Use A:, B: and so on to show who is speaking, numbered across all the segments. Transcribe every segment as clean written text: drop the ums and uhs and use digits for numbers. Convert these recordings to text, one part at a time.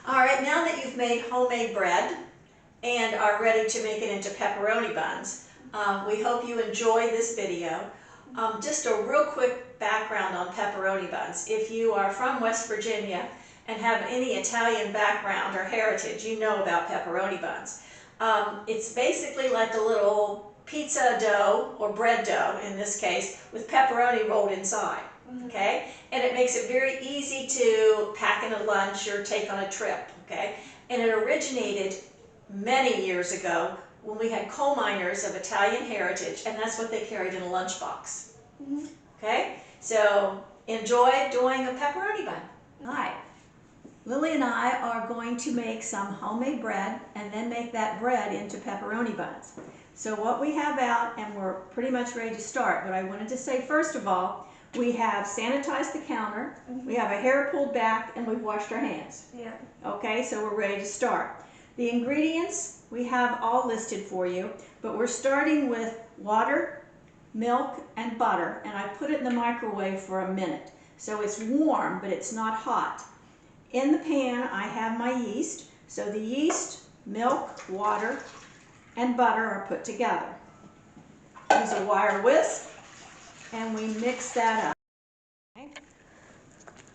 A: All right, now that you've made homemade bread and are ready to make it into pepperoni buns, we hope you enjoy this video. Just a real quick background on pepperoni buns. If you are from West Virginia and have any Italian background or heritage, you know about pepperoni buns. It's basically like a little pizza dough, or bread dough in this case, with pepperoni rolled inside. Okay, and it makes it very easy to pack in a lunch or take on a trip. Okay, and it originated many years ago when we had coal miners of Italian heritage, and that's what they carried in a lunchbox. Okay, so enjoy doing a pepperoni bun. Hi, Lily and I are going to make some homemade bread and then make that bread into pepperoni buns. So what we have out, and we're pretty much ready to start, but I wanted to say first of all, we have sanitized the counter, we have a hair pulled back, and we've washed our hands. Yeah. Okay, so we're ready to start. The ingredients we have all listed for you, but we're starting with water, milk, and butter, and I put it in the microwave for a minute. So it's warm, but it's not hot. In the pan, I have my yeast. So the yeast, milk, water, and butter are put together. Use a wire whisk, and we mix that up. Okay.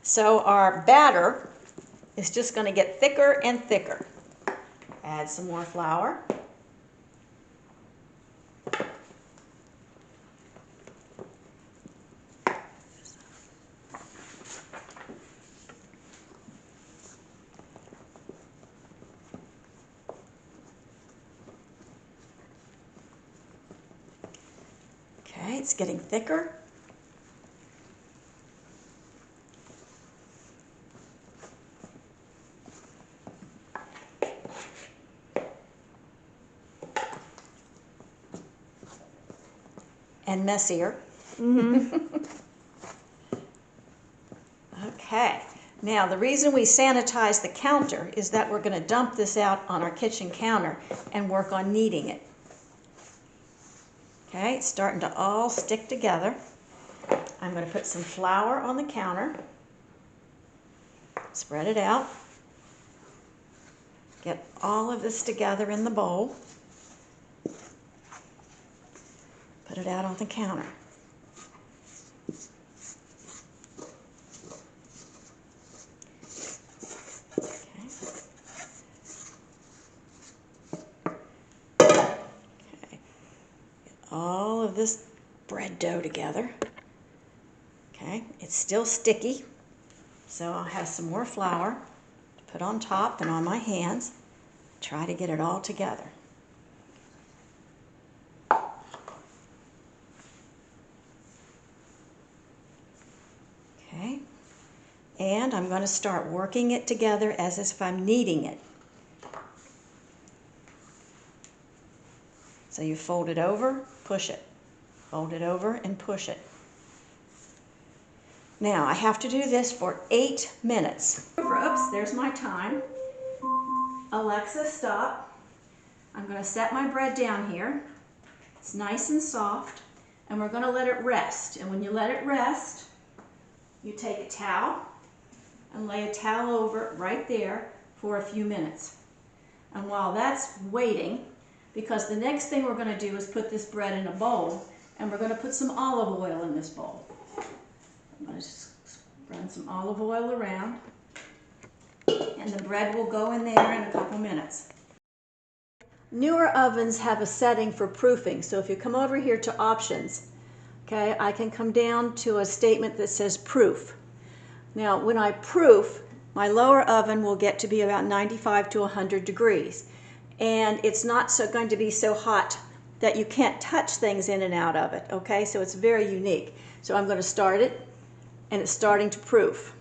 A: So our batter is just going to get thicker and thicker. Add some more flour. Okay, it's getting thicker. And messier. Okay, now the reason we sanitize the counter is that we're going to dump this out on our kitchen counter and work on kneading it. Okay, it's starting to all stick together. I'm going to put some flour on the counter, spread it out, get all of this together in the bowl, put it out on the counter. All of this bread dough together. Okay, it's still sticky, so I'll have some more flour to put on top and on my hands. Try to get it all together. Okay, and I'm going to start working it together as if I'm kneading it. So you fold it over, push it. Fold it over and push it. Now I have to do this for 8 minutes. Oops, there's my time. Alexa, stop. I'm going to set my bread down here. It's nice and soft, and we're going to let it rest. And when you let it rest, you take a towel and lay a towel over it right there for a few minutes. And while that's waiting, because the next thing we're going to do is put this bread in a bowl, and we're going to put some olive oil in this bowl. I'm going to just run some olive oil around, and the bread will go in there in a couple minutes. Newer ovens have a setting for proofing, so if you come over here to options, okay, I can come down to a statement that says proof. Now when I proof, my lower oven will get to be about 95 to 100 degrees. And it's not going to be so hot that you can't touch things in and out of it, okay? So it's very unique. So I'm going to start it, and it's starting to proof,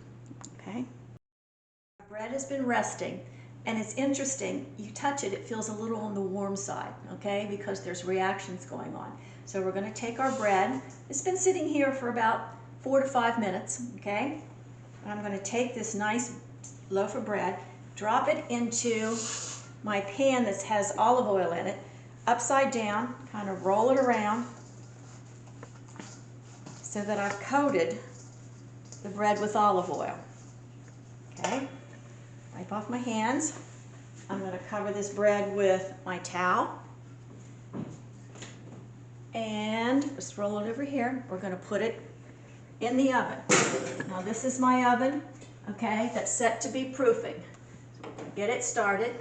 A: okay? Bread has been resting, and it's interesting. You touch it, it feels a little on the warm side, okay? Because there's reactions going on. So we're going to take our bread. It's been sitting here for about 4 to 5 minutes, okay? And I'm going to take this nice loaf of bread, drop it into my pan that has olive oil in it, upside down, kind of roll it around so that I've coated the bread with olive oil. Okay? Wipe off my hands. I'm going to cover this bread with my towel. And just roll it over here. We're going to put it in the oven. Now this is my oven, okay, that's set to be proofing. So we're going to get it started.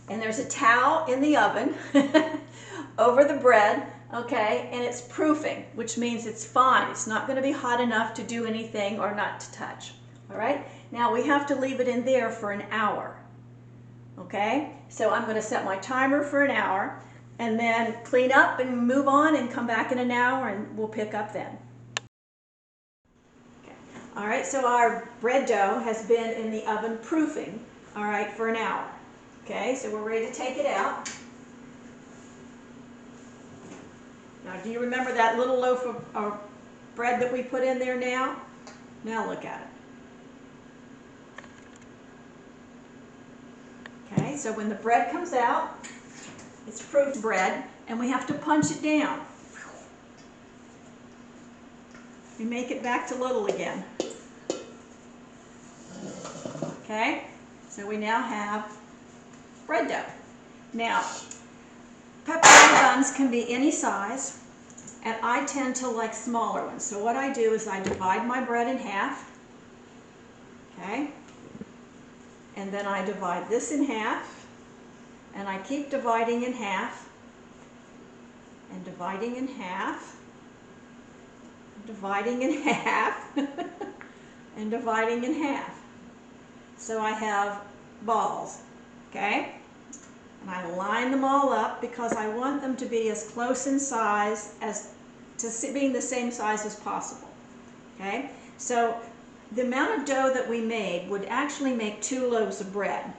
A: And there's a towel in the oven over the bread, okay, and it's proofing, which means it's fine. It's not going to be hot enough to do anything or not to touch. All right, now we have to leave it in there for an hour. Okay, so I'm going to set my timer for an hour and then clean up and move on and come back in an hour and we'll pick up then. Okay. All right, so our bread dough has been in the oven proofing, all right, for an hour. Okay, so we're ready to take it out. Now, do you remember that little loaf of bread that we put in there now? Now look at it. Okay, so when the bread comes out, it's proof bread, and we have to punch it down. We make it back to little again. Okay, so we now have bread dough. Now, pepperoni buns can be any size, and I tend to like smaller ones. So what I do is I divide my bread in half, okay, and then I divide this in half, and I keep dividing in half, and dividing in half, dividing in half, and dividing in half. So I have balls, okay? And I line them all up because I want them to be as close in size as to being the same size as possible. Okay, so the amount of dough that we made would actually make 2 loaves of bread.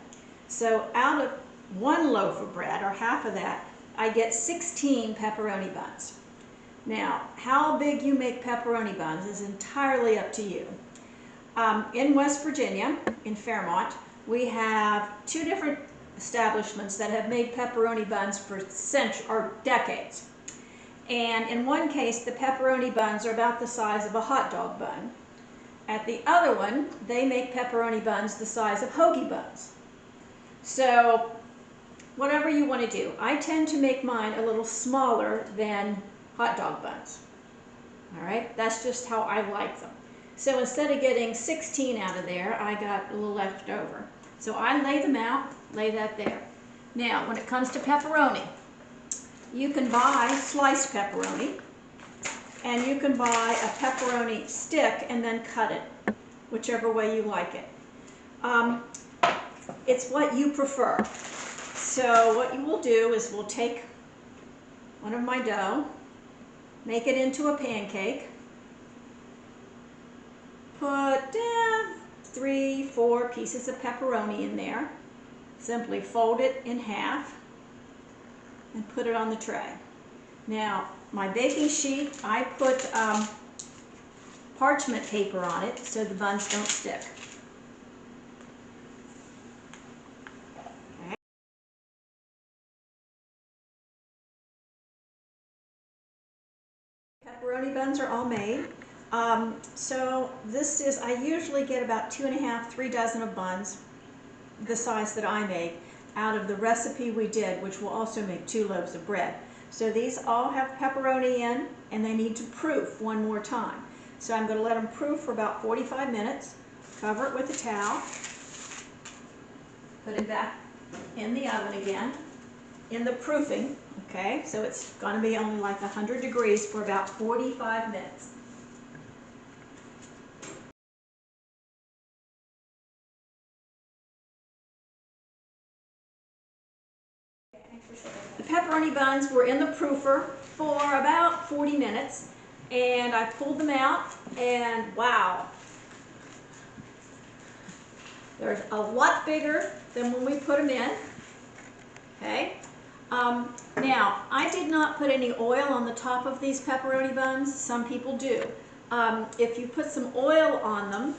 A: So out of 1 loaf of bread, or half of that, I get 16 pepperoni buns. Now, how big you make pepperoni buns is entirely up to you. In West Virginia, in Fairmont, we have 2 different establishments that have made pepperoni buns for centuries or decades. And in one case, the pepperoni buns are about the size of a hot dog bun. At the other one, they make pepperoni buns the size of hoagie buns. So whatever you want to do. I tend to make mine a little smaller than hot dog buns. All right, that's just how I like them. So instead of getting 16 out of there, I got a little left over. So I lay them out, lay that there. Now, when it comes to pepperoni, you can buy sliced pepperoni, and you can buy a pepperoni stick and then cut it, whichever way you like it. It's what you prefer. So what you will do is we'll take one of my dough, make it into a pancake, put 3, 4 pieces of pepperoni in there, simply fold it in half and put it on the tray. Now, my baking sheet, I put parchment paper on it so the buns don't stick. Okay. Pepperoni buns are all made. So this is, I usually get about 2½, 3 dozen of buns, the size that I make, out of the recipe we did, which will also make 2 loaves of bread. So these all have pepperoni in, and they need to proof one more time. So I'm going to let them proof for about 45 minutes, cover it with a towel, put it back in the oven again, in the proofing, okay? So it's going to be only like 100 degrees for about 45 minutes. The pepperoni buns were in the proofer for about 40 minutes, and I pulled them out, and wow, they're a lot bigger than when we put them in. Okay. Now, I did not put any oil on the top of these pepperoni buns. Some people do. If you put some oil on them,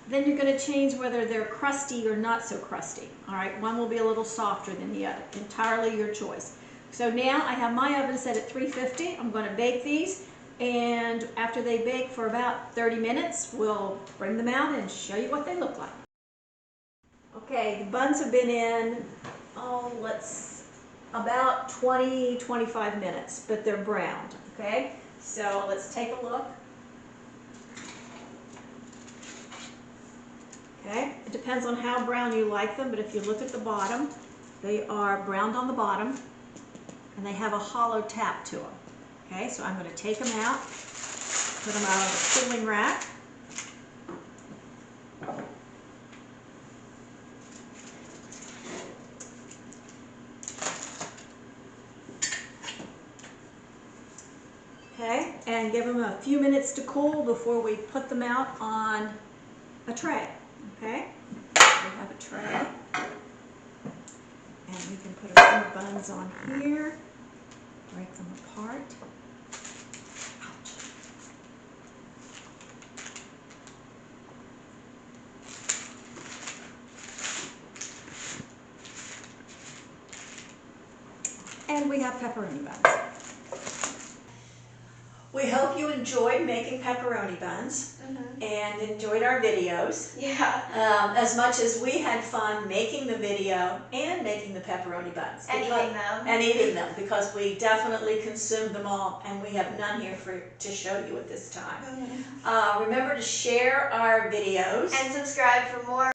A: then you're going to change whether they're crusty or not so crusty. All right, one will be a little softer than the other. Entirely your choice. So now I have my oven set at 350. I'm going to bake these, and after they bake for about 30 minutes, we'll bring them out and show you what they look like. Okay, the buns have been in, about 20-25 minutes, but they're browned, okay? So let's take a look. Okay, it depends on how brown you like them, but if you look at the bottom, they are browned on the bottom, and they have a hollow tap to them. Okay, so I'm going to take them out, put them out on the cooling rack. Okay, and give them a few minutes to cool before we put them out on a tray. Okay, we have a tray, and we can put a few buns on here, break them apart. Ouch. And we have pepperoni buns. We hope you enjoyed making pepperoni buns and enjoyed our videos.
B: Yeah.
A: As much as we had fun making the video and making the pepperoni buns.
B: And eating them.
A: And eating them, because we definitely consumed them all, and we have none here to show you at this time. Remember to share our videos.
B: And subscribe for more